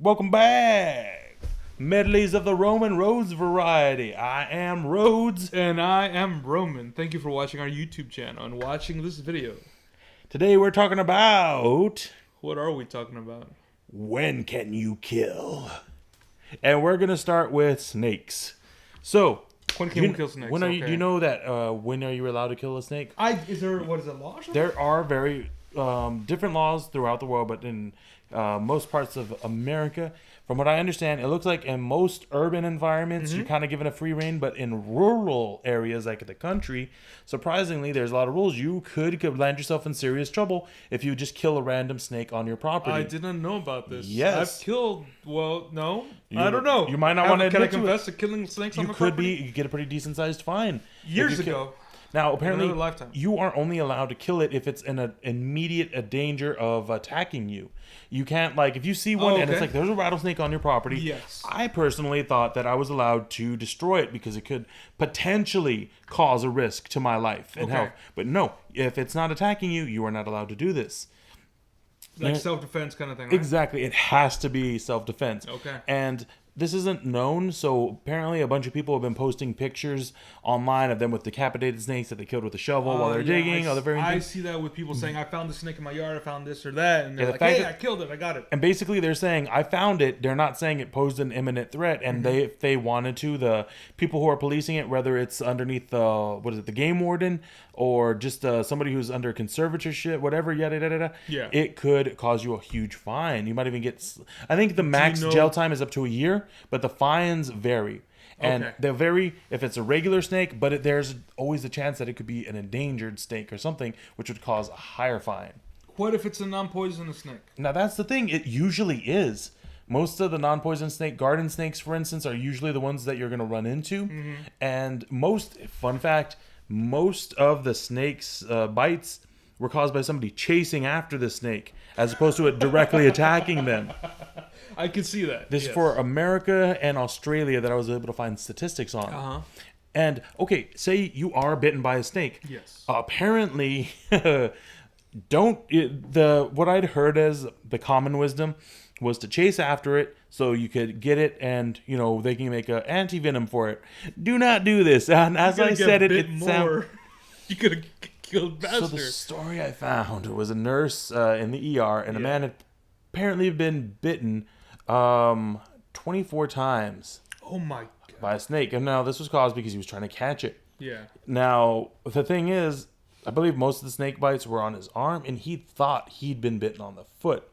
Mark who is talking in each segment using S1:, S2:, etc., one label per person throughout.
S1: Welcome back. Medleys of the Roman Roads variety. I am Rhodes.
S2: And I am Roman. Thank you for watching our YouTube channel and watching this video.
S1: Today we're talking about
S2: What are we talking about?
S1: when can you kill? And we're going to start with snakes. So,
S2: When can we kill snakes?
S1: When are you, do you know that when are you allowed to kill a snake?
S2: Is there, what is it, law?
S1: There are very different laws throughout the world, but in most parts of America, from what I understand, it looks like in most urban environments, you're kind of given a free rein, but in rural areas like the country, surprisingly, there's a lot of rules. You could land yourself in serious trouble if you just kill a random snake on your property.
S2: I did not know about this.
S1: Yes.
S2: I've killed, I don't know.
S1: You might not want to
S2: Can I
S1: admit to it.
S2: confess to killing snakes on
S1: You
S2: my
S1: could
S2: property?
S1: you get a pretty decent sized fine.
S2: Years ago.
S1: Now, apparently,
S2: Another lifetime.
S1: you are only allowed to kill it if it's in an immediate danger of attacking you. You can't, like, if you see one and it's like, there's a rattlesnake on your property.
S2: Yes.
S1: I personally thought that I was allowed to destroy it because it could potentially cause a risk to my life and health. But no, if it's not attacking you, you are not allowed to do this.
S2: Like self-defense kind of thing, right?
S1: Exactly. It has to be self-defense.
S2: Okay.
S1: And this isn't known, so apparently a bunch of people have been posting pictures online of them with decapitated snakes that they killed with a shovel while they're digging.
S2: I see that with people saying, I found a snake in my yard, I found this or that, and they're
S1: the
S2: like,
S1: fact
S2: hey,
S1: that-
S2: I killed it, I got it.
S1: And basically they're saying, I found it. They're not saying it posed an imminent threat. And if they wanted to, the people who are policing it, whether it's underneath the game warden or just somebody who's under conservatorship, whatever, yada, yada, yada,
S2: Yeah.
S1: it could cause you a huge fine. You might even get, I think the max jail time is up to a year, but the fines vary. And they'll vary if it's a regular snake, but there's always a chance that it could be an endangered snake or something, which would cause a higher fine.
S2: What if it's a non-poisonous snake?
S1: Now, that's the thing. It usually is. Most of the non-poison snake, garden snakes, for instance, are usually the ones that you're going to run into. And fun fact, most of the snake's bites were caused by somebody chasing after the snake as opposed to it directly attacking them.
S2: I can see that.
S1: This is for America and Australia that I was able to find statistics on. And, okay, say you are bitten by a snake.
S2: Yes.
S1: Apparently, what I'd heard as the common wisdom was to chase after it so you could get it and, they can make an anti-venom for it. Do not do this. And as I said it sounds...
S2: You could have killed faster.
S1: So the story I found was a nurse in the ER, and a man had apparently been bitten 24 times.
S2: Oh my God.
S1: By a snake. And now this was caused because he was trying to catch it.
S2: Yeah.
S1: Now, the thing is, I believe most of the snake bites were on his arm, and he thought he'd been bitten on the foot.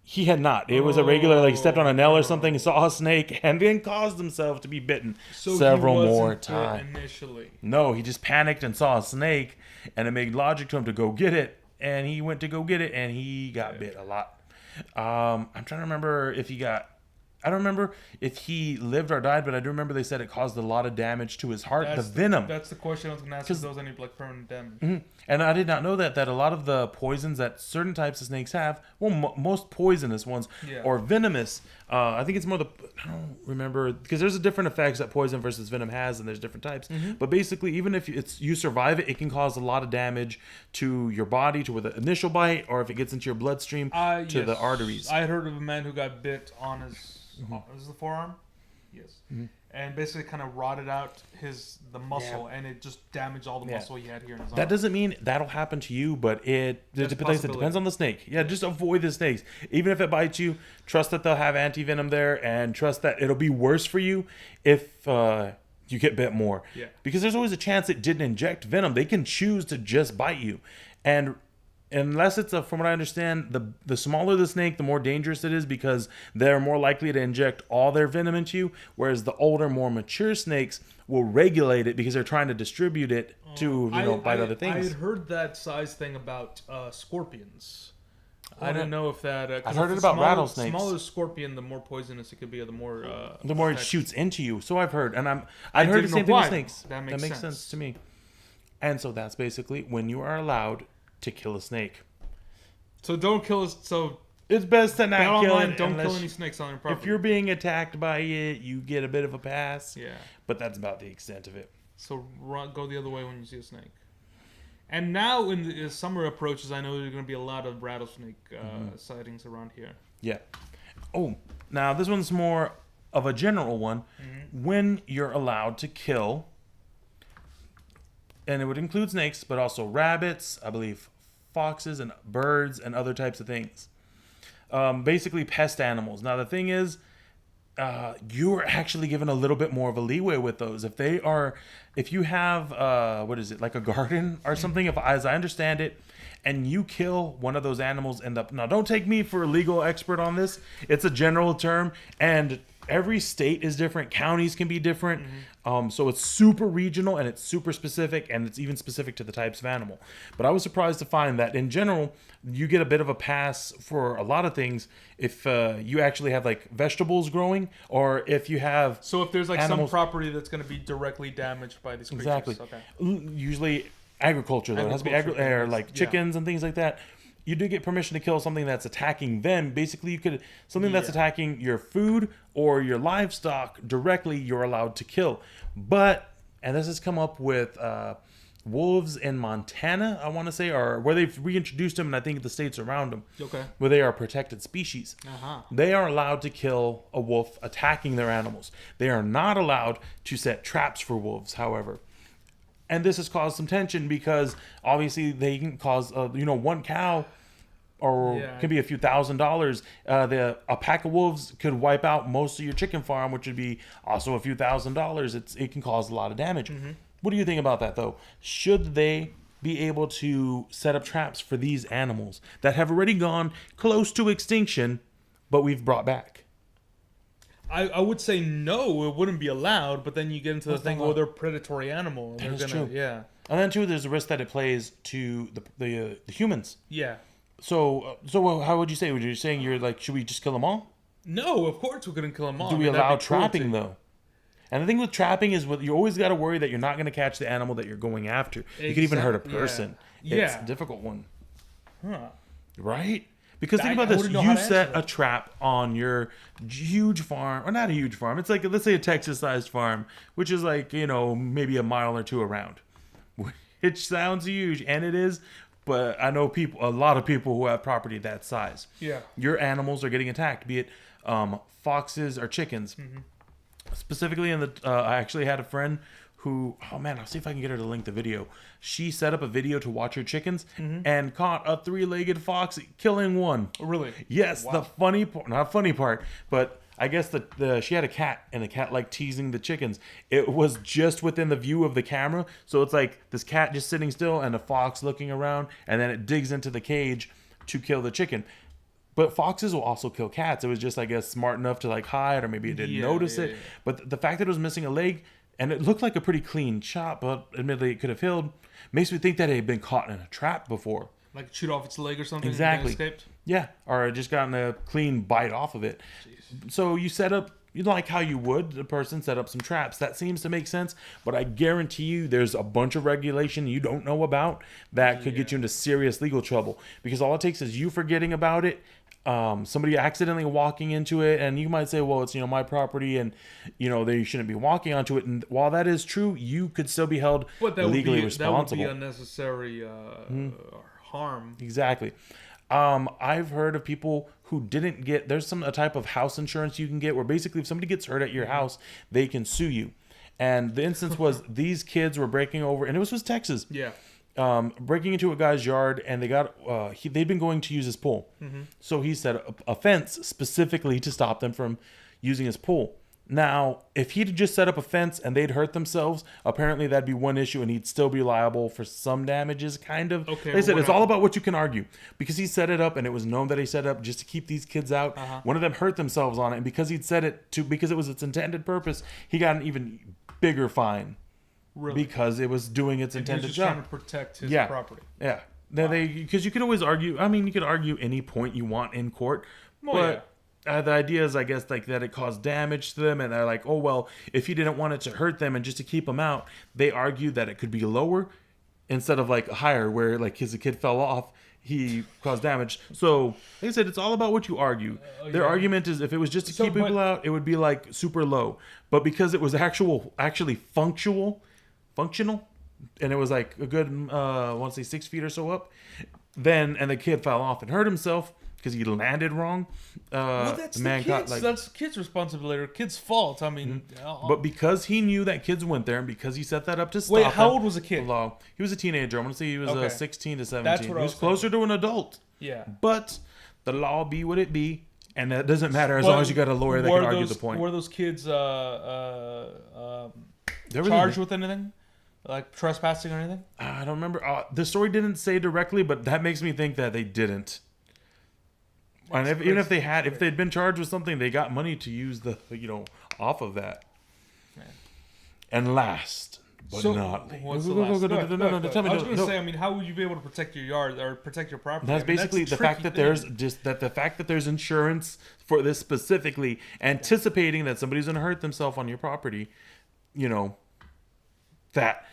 S1: He had not. It was a regular, he stepped on a nail or something, saw a snake, and then caused himself to be bitten several more times.
S2: Initially.
S1: No, he just panicked and saw a snake, and it made logic to him to go get it, and he went to go get it, and he got bit a lot. I'm trying to remember if I don't remember if he lived or died, but I do remember they said it caused a lot of damage to his heart, the venom.
S2: That's the question I was going to ask, if there was any permanent damage.
S1: And I did not know that a lot of the poisons that certain types of snakes have, most poisonous ones, or venomous, I think it's more I don't remember, because there's a different effects that poison versus venom has, and there's different types. But basically, even if you survive it, it can cause a lot of damage to your body, to the initial bite, or if it gets into your bloodstream, to the arteries.
S2: I heard of a man who got bit on his... Is the forearm? Yes. And basically kind of rotted out the muscle, and it just damaged all the muscle he had here in his arm.
S1: That doesn't mean that'll happen to you, but it depends on the snake. Yeah, just avoid the snakes. Even if it bites you, trust that they'll have anti-venom there, and trust that it'll be worse for you if you get bit more.
S2: Yeah.
S1: Because there's always a chance it didn't inject venom. They can choose to just bite you. And unless it's from what I understand, the smaller the snake, the more dangerous it is because they're more likely to inject all their venom into you, whereas the older, more mature snakes will regulate it because they're trying to distribute it to bite other things.
S2: I had heard that size thing about scorpions. I don't know if that...
S1: I've heard it about rattlesnakes.
S2: The smaller the scorpion, the more poisonous it could be, or the more...
S1: the more it shoots into you. So I've heard. And I've heard the same thing with snakes.
S2: That makes
S1: sense to me. And so that's basically when you are allowed to kill a snake.
S2: So don't kill us. So
S1: it's best to not kill it.
S2: Don't kill any snakes on your property.
S1: If you're being attacked by it, you get a bit of a pass.
S2: Yeah.
S1: But that's about the extent of it.
S2: So go the other way when you see a snake. And now in the summer approaches, I know there's going to be a lot of rattlesnake sightings around here.
S1: Yeah. Oh, now this one's more of a general one. When you're allowed to kill, and it would include snakes, but also rabbits, I believe foxes and birds and other types of things. Basically pest animals. Now the thing is, you're actually given a little bit more of a leeway with those. If you have, what is it, like a garden or something, as I understand it, and you kill one of those animals, now don't take me for a legal expert on this. It's a general term, and every state is different. Counties can be different. So it's super regional and it's super specific, and it's even specific to the types of animal. But I was surprised to find that in general, you get a bit of a pass for a lot of things if you actually have like vegetables growing, or if you have
S2: if there's like animals, some property that's going to be directly damaged by these creatures.
S1: Exactly.
S2: Okay.
S1: Usually agriculture, though. It has to be or like chickens and things like that. You do get permission to kill something that's attacking them. Basically, something that's attacking your food or your livestock directly, you're allowed to kill. But, and this has come up with wolves in Montana, I want to say, or where they've reintroduced them, and I think the states around them, where they are protected species. They are allowed to kill a wolf attacking their animals. They are not allowed to set traps for wolves, however. And this has caused some tension because obviously they can cause, one cow can be a few $1,000s. A pack of wolves could wipe out most of your chicken farm, which would be also a few $1,000s. It can cause a lot of damage. What do you think about that, though? Should they be able to set up traps for these animals that have already gone close to extinction, but we've brought back?
S2: I would say no, it wouldn't be allowed, but then you get into the thing, they're a predatory animal.
S1: That is true.
S2: Yeah.
S1: And then, too, there's a risk that it plays to the humans.
S2: Yeah.
S1: So how would you say? Would you saying you're like, should we just kill them all?
S2: No, of course we couldn't kill them all.
S1: Do we allow trapping, though? And the thing with trapping is you always got to worry that you're not going to catch the animal that you're going after. Exactly. You could even hurt a person. Yeah. It's a difficult one.
S2: Huh.
S1: Right? Because think about this. You set a trap on your huge farm, or not a huge farm. It's like, let's say a Texas-sized farm, which is like, maybe a mile or two around. It sounds huge, and it is, but I know a lot of people who have property that size.
S2: Yeah.
S1: Your animals are getting attacked, be it foxes or chickens. Specifically, I actually had a friend who, I'll see if I can get her to link the video. She set up a video to watch her chickens and caught a 3-legged fox killing one.
S2: Really?
S1: Yes. Wow. The funny part, not funny part, but I guess she had a cat, and the cat liked teasing the chickens. It was just within the view of the camera, so it's like this cat just sitting still and a fox looking around, and then it digs into the cage to kill the chicken. But foxes will also kill cats. It was just, I guess, smart enough to like hide, or maybe it didn't notice it. But the fact that it was missing a leg, and it looked like a pretty clean chop, but admittedly it could have healed, makes me think that it had been caught in a trap before.
S2: Like chewed off its leg or something?
S1: Exactly.
S2: And escaped?
S1: Yeah, or just gotten a clean bite off of it. Jeez. So you set up, like how you would, the person set up some traps. That seems to make sense, but I guarantee you there's a bunch of regulation you don't know about that could get you into serious legal trouble. Because all it takes is you forgetting about it, somebody accidentally walking into it, and you might say, well, it's my property, and they shouldn't be walking onto it. And while that is true, you could still be held legally responsible.
S2: That would be unnecessary harm.
S1: Exactly. I've heard of people who didn't get, there's a type of house insurance you can get where basically if somebody gets hurt at your house, they can sue you. And the instance was these kids were breaking over, and it was Texas.
S2: Yeah.
S1: Breaking into a guy's yard, and they'd been going to use his pool. So he set a fence specifically to stop them from using his pool. Now, if he'd just set up a fence and they'd hurt themselves, apparently that'd be one issue, and he'd still be liable for some damages, kind of. Okay, they said it's all about what you can argue. Because he set it up, and it was known that he set it up just to keep these kids out. One of them hurt themselves on it, and because he'd set it because it was its intended purpose, he got an even bigger fine. Really? Because it was doing its intended job.
S2: Trying to protect his property.
S1: Yeah. Because you could always argue. I mean, you could argue any point you want in court, but the idea is, I guess, like that it caused damage to them, and they're like, oh well, if he didn't want it to hurt them and just to keep them out, they argued that it could be lower instead of like higher, where like a kid fell off, he caused damage. So, like I said, it's all about what you argue. Their argument is if it was just to keep people out, it would be like super low, but because it was actually functional, and it was like a good, I want to say 6 feet or so up. Then, and the kid fell off and hurt himself because he landed wrong.
S2: Well, that's the man kids. That's kids' responsibility or kids' fault. I mean,
S1: but because he knew that kids went there, and because he set that up to stop.
S2: Wait, how old was the kid?
S1: He was a teenager. I'm gonna say he was 16 to 17.
S2: That's what
S1: he was closer to an adult.
S2: Yeah.
S1: But the law be what it be, and that doesn't matter as long as you got a lawyer that can argue the point.
S2: Were those kids charged with anything? Like trespassing or anything?
S1: I don't remember. The story didn't say directly, but that makes me think that they didn't. And even if they'd been charged with something, they got money to use off of that. Man. And last but not least,
S2: what's the last? I was going to say, I mean, how would you be able to protect your yard or protect your property?
S1: That's basically the fact that there's insurance for this specifically, anticipating that somebody's going to hurt themselves on your property. That.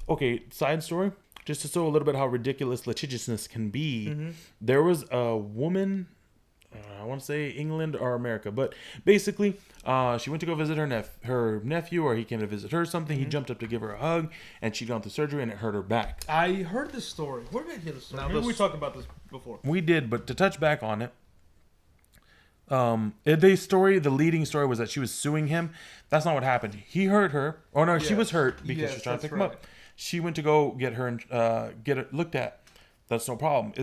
S1: Okay, side story. Just to show a little bit how ridiculous litigiousness can be. Mm-hmm. There was a woman. I want to say England or America, but basically, she went to go visit her nephew, or he came to visit her. Something. Mm-hmm. He jumped up to give her a hug, and she'd gone through surgery, and it hurt her back.
S2: I heard this story. Where did I hear this story? Maybe we talked about this before.
S1: We did, but to touch back on it, the leading story was that she was suing him. That's not what happened. He hurt her. Oh no, she was hurt because she was trying to pick him up. She went to go get it looked at. That's no problem.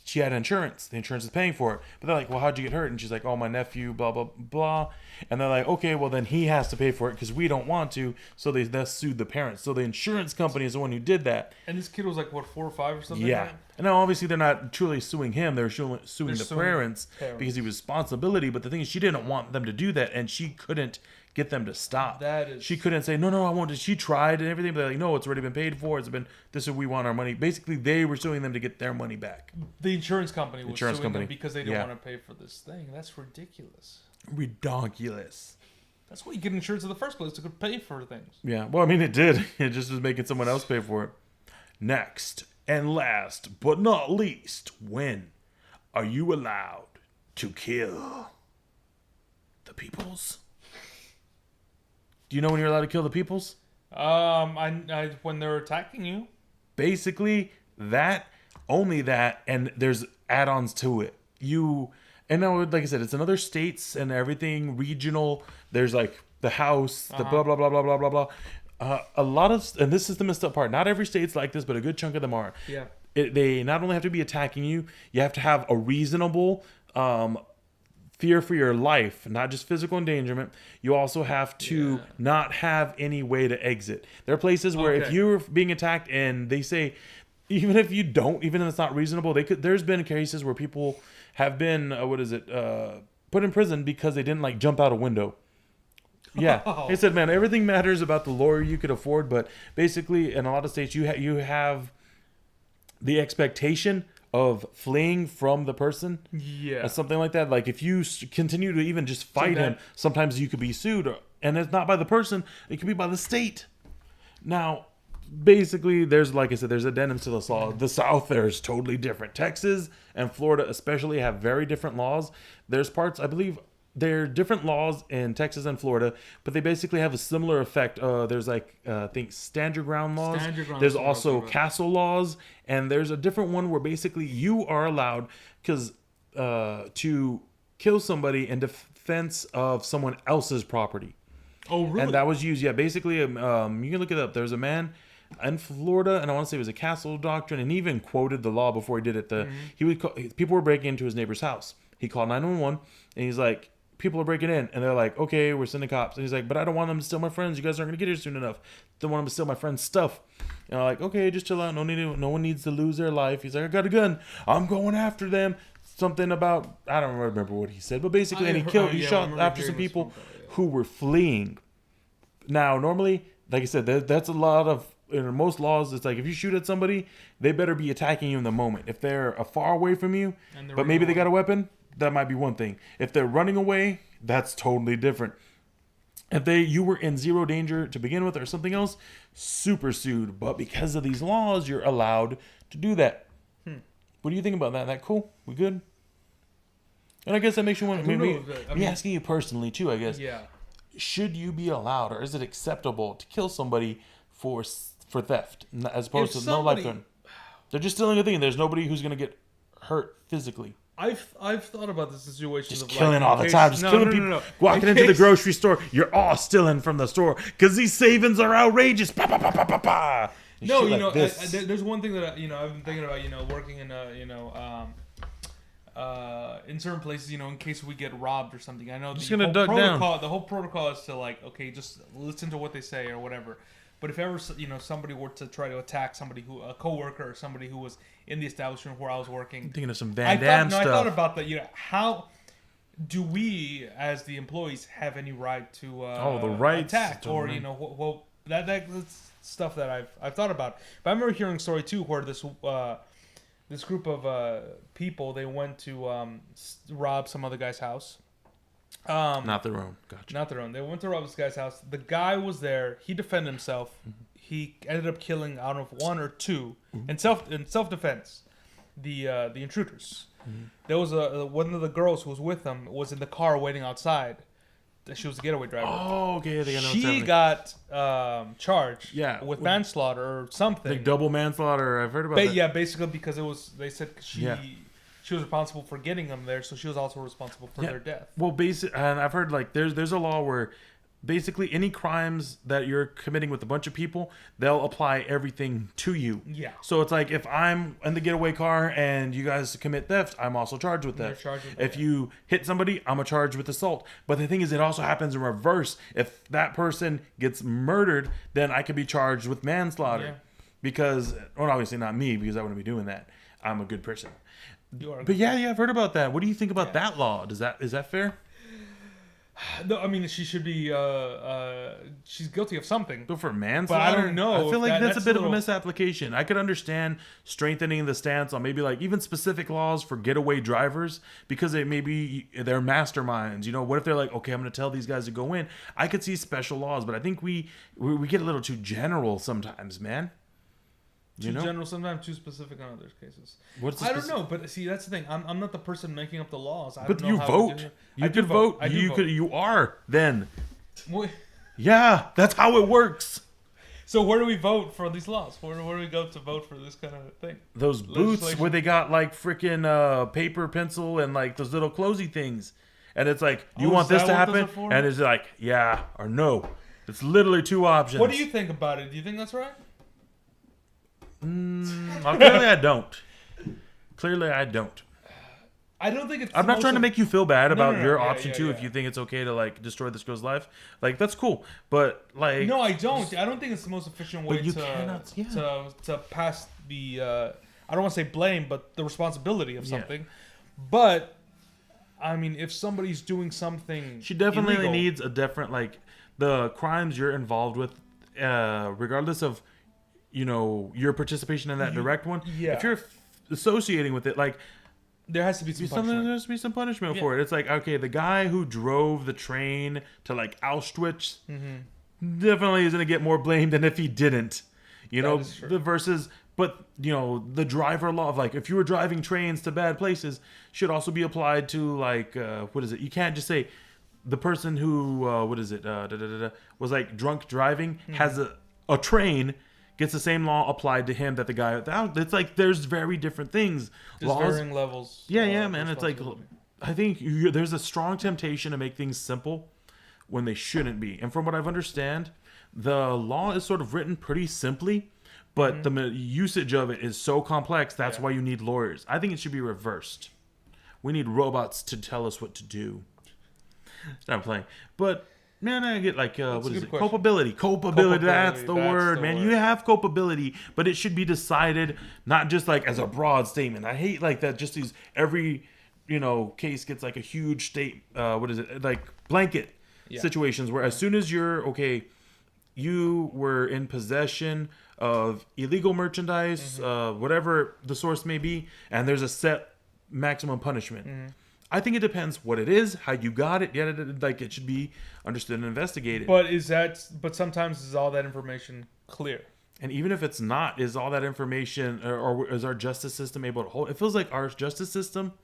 S1: She had insurance. The insurance is paying for it. But they're like, well, how'd you get hurt? And she's like, oh, my nephew, blah, blah, blah. And they're like, okay, well, then he has to pay for it because we don't want to. So they sued the parents. So the insurance company is the one who did that.
S2: And this kid was like, what, 4 or 5 or something?
S1: Yeah. And now, obviously, they're not truly suing him. They're suing the parents because he was responsibility. But the thing is, she didn't want them to do that. And she couldn't get them to stop. She couldn't say, no, I won't. She tried and everything, but they're like, no, it's already been paid for. This is we want our money. Basically, they were suing them to get their money back.
S2: The insurance company was suing them because they didn't want to pay for this thing. That's ridiculous.
S1: Ridiculous.
S2: That's why you get insurance in the first place, to pay for things.
S1: Yeah, well, I mean, it did. It just was making someone else pay for it. Next and last but not least, when are you allowed to kill the peoples? Do you know when you're allowed to kill the peoples?
S2: When they're attacking you.
S1: Basically, only that, and there's add-ons to it. And now, like I said, it's in other states and everything, regional. There's like the House, the blah, blah, blah, blah, blah, blah, blah. A lot of, and this is the messed up part, not every state's like this, but a good chunk of them are.
S2: Yeah.
S1: They not only have to be attacking you, you have to have a reasonable fear for your life, not just physical endangerment. You also have to not have any way to exit. There are places where if you're being attacked and they say, even if it's not reasonable, there's been cases where people have been, put in prison because they didn't jump out a window. Yeah. They said, man, everything matters about the lawyer you could afford, but basically in a lot of states you have the expectation of fleeing from the person.
S2: Yeah.
S1: Something like that. Like if you continue to even just fight him, sometimes you could be sued. And it's not by the person. It could be by the state. Now, basically, there's addendums to this law. The South there is totally different. Texas and Florida especially have very different laws. There's parts, I believe, there are different laws in Texas and Florida, but they basically have a similar effect. There's I think stand your ground laws. There's also castle laws, and there's a different one where basically you are allowed to kill somebody in defense of someone else's property.
S2: Oh, really?
S1: And that was used. Yeah, basically, you can look it up. There's a man in Florida, and I want to say it was a castle doctrine, and he even quoted the law before he did it. People were breaking into his neighbor's house. He called 911, and he's like, people are breaking in, and they're like, okay, we're sending cops. And he's like, but I don't want them to steal my friends. You guys aren't going to get here soon enough. Don't want them to steal my friend's stuff. And I'm like, okay, just chill out. No one needs to lose their life. He's like, I got a gun. I'm going after them. Something about, I don't remember what he said, but basically, he shot after some people who were fleeing. Now, normally, like I said, that's a lot of, in most laws, it's like if you shoot at somebody, they better be attacking you in the moment. If they're far away from you, but maybe they got a weapon, that might be one thing. If they're running away, that's totally different. If you were in zero danger to begin with or something else, super sued. But because of these laws, you're allowed to do that. What do you think about that? That cool? We good? And I guess that makes you want to maybe asking you personally too, I guess.
S2: Yeah.
S1: Should you be allowed, or is it acceptable to kill somebody for for theft, as opposed to no life threat. They're just stealing a thing. There's nobody who's gonna get hurt physically.
S2: I've thought about the situation
S1: just of killing all the time, just killing people. Walking into the grocery store, you're all stealing from the store because these savings are outrageous. Pa, pa, pa, pa, pa, pa.
S2: No, you know, there's one thing that I've been thinking about. Working in in certain places, in case we get robbed or something. I know the whole protocol is to okay, just listen to what they say or whatever. But if ever somebody were to try to attack a coworker or somebody who was in the establishment where I was working,
S1: I'm thinking of some Van Damme stuff.
S2: I thought about that. How do we, as the employees, have any right to
S1: the rights
S2: attack or that's stuff that I've thought about. But I remember hearing a story too where this group of people, they went to rob some other guy's house.
S1: Not their own. Gotcha.
S2: Not their own. They went to rob this guy's house. The guy was there. He defended himself. Mm-hmm. He ended up killing out of one or two in self defense the intruders. Mm-hmm. There was one of the girls who was with them was in the car waiting outside. She was a getaway driver.
S1: Oh, okay.
S2: She got charged with manslaughter or something.
S1: Like double manslaughter. I've heard about that.
S2: Yeah, basically because they said she was responsible for getting them there, so she was also responsible for their death.
S1: Well, and I've heard there's a law where basically any crimes that you're committing with a bunch of people, they'll apply everything to you. Yeah. So it's like if I'm in the getaway car and you guys commit theft, I'm also charged with theft. If you hit somebody, I'm charged with assault. But the thing is, it also happens in reverse. If that person gets murdered, then I could be charged with manslaughter. Yeah. Because, well, obviously not me, because I wouldn't be doing that. I'm a good person. But I've heard about that. What do you think about that law? Is that fair?
S2: No, I mean she should be. She's guilty of something.
S1: But for manslaughter,
S2: but I don't know.
S1: I feel like that's a bit of a misapplication. I could understand strengthening the stance on maybe even specific laws for getaway drivers because they're masterminds. What if they're like, okay, I'm going to tell these guys to go in. I could see special laws, but I think we get a little too general sometimes, man.
S2: Too general, sometimes too specific on other cases. I don't know, but see, that's the thing. I'm not the person making up the laws.
S1: But you vote. You could vote. You are then.
S2: What?
S1: Yeah, that's how it works.
S2: So where do we vote for these laws? Where do we go to vote for this kind of thing?
S1: Those booths where they got freaking paper, pencil, and those little closey things, and it's like, you want this to happen, and it's like, yeah or no. It's literally two options.
S2: What do you think about it? Do you think that's right?
S1: Clearly I don't.
S2: I don't think it's.
S1: I'm not trying to make you feel bad about your option too. If you think it's okay to destroy this girl's life, that's cool. But
S2: no, I don't. I don't think it's the most efficient way to pass the. I don't want to say blame, but the responsibility of something. But I mean, if somebody's doing something,
S1: she definitely illegal, needs a different the crimes you're involved with, regardless of. Your participation in that direct one. Yeah. If you're associating with it,
S2: there has to be some punishment.
S1: There has to be some punishment for it. It's like, okay, the guy who drove the train to Auschwitz definitely is going to get more blame than if he didn't. But the driver law of if you were driving trains to bad places should also be applied to what is it? You can't just say the person who was drunk driving has a train. Gets the same law applied to him that the guy. It's there's very different things.
S2: There's varying levels.
S1: Yeah, man. It's I think there's a strong temptation to make things simple when they shouldn't be. And from what I've understand, the law is sort of written pretty simply, but the usage of it is so complex. That's why you need lawyers. I think it should be reversed. We need robots to tell us what to do. Stop playing, but. Man, I get what is it? Culpability. Culpability. That's the word, man. You have culpability, but it should be decided not just as a broad statement. I hate that. Just these every case gets a huge state. What is it? Blanket situations where as soon as you're you were in possession of illegal merchandise, whatever the source may be, and there's a set maximum punishment. I think it depends what it is, how you got it. It should be understood and investigated.
S2: But sometimes is all that information clear?
S1: And even if it's not, is all that information or is our justice system able to hold? It feels like our justice system,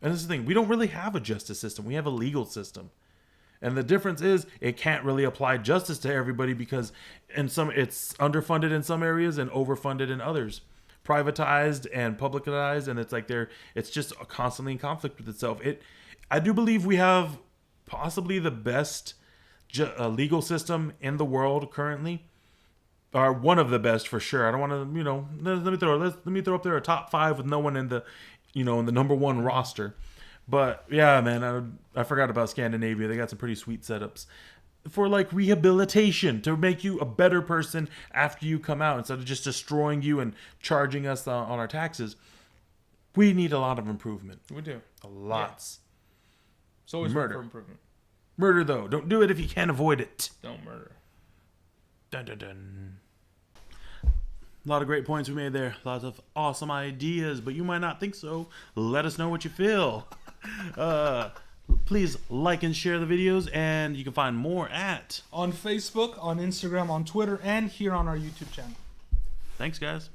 S1: and this is the thing, we don't really have a justice system. We have a legal system. And the difference is it can't really apply justice to everybody because it's underfunded in some areas and overfunded in others. Privatized and publicized, and it's just constantly in conflict with itself. I do believe we have possibly the best legal system in the world currently, or one of the best for sure. I don't want to, let me throw up there a top 5 with no one in the, in the number 1 roster. But yeah, man, I forgot about Scandinavia. They got some pretty sweet setups for like rehabilitation to make you a better person after you come out instead of just destroying you and charging us on our taxes. We need a lot of improvement.
S2: We do.
S1: Lots.
S2: Yeah. It's always murder for improvement.
S1: Murder though. Don't do it if you can't avoid it.
S2: Don't murder.
S1: Dun dun dun. A lot of great points we made there. Lots of awesome ideas, but you might not think so. Let us know what you feel. Please like and share the videos, and you can find more on
S2: Facebook, on Instagram, on Twitter, and here on our YouTube channel.
S1: Thanks, guys.